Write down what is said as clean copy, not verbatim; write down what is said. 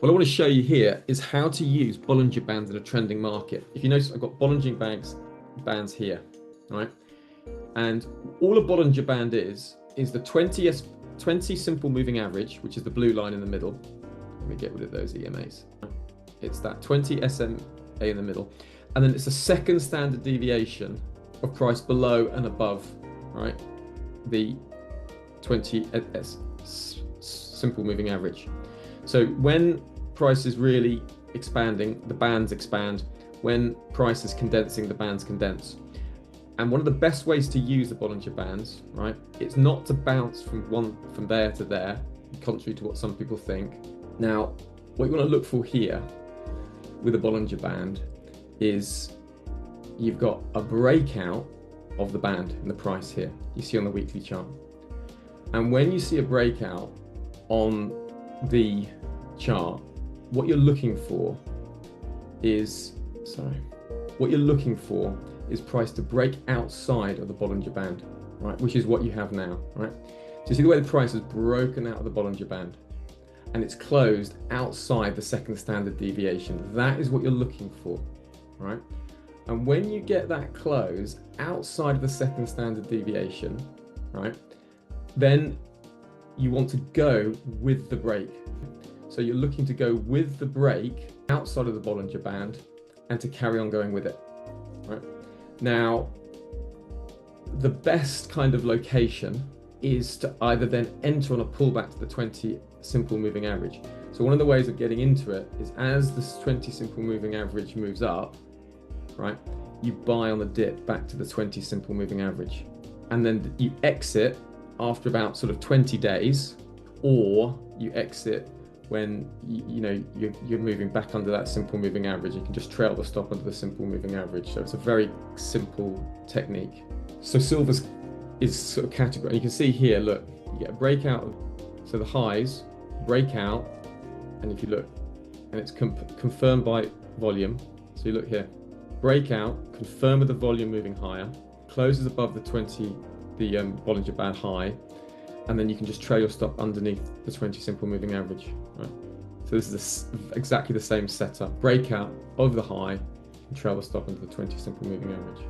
What I want to show you here is how to use Bollinger Bands in a trending market. If you notice, I've got Bollinger bands here, right? And all a Bollinger Band is the 20 simple moving average, which is the blue line in the middle. Let me get rid of those EMAs. It's that 20 SMA in the middle. And then it's a second standard deviation of price below and above, right? The 20 simple moving average. So when price is really expanding, the bands expand. When price is condensing, the bands condense. And one of the best ways to use the Bollinger Bands, right, it's not to bounce from there to there, contrary to what some people think. Now, what you want to look for here with a Bollinger Band is you've got a breakout of the band in the price here. You see on the weekly chart. And when you see a breakout on the chart, what you're looking for is price to break outside of the Bollinger Band, right? Which is what you have now, right? So you see the way the price has broken out of the Bollinger Band and it's closed outside the second standard deviation. That is what you're looking for, right? And when you get that close outside of the second standard deviation, right, then you want to go with the break. So you're looking to go with the break outside of the Bollinger Band and to carry on going with it, right? Now, the best kind of location is to either then enter on a pullback to the 20 simple moving average. So one of the ways of getting into it is as this 20 simple moving average moves up, right, you buy on the dip back to the 20 simple moving average. And then you exit after about sort of 20 days, or you exit when you're moving back under that simple moving average. You can just trail the stop under the simple moving average. So it's a very simple technique. So silver is sort of categorized. You can see here, look, you get a breakout. So the highs break out, and if you look, and it's confirmed by volume. So you look here, breakout, confirm with the volume moving higher, closes above the Bollinger Band high, and then you can just trail your stop underneath the 20 simple moving average, right? So this is exactly the same setup. Breakout over the high and trail the stop under the 20 simple moving average.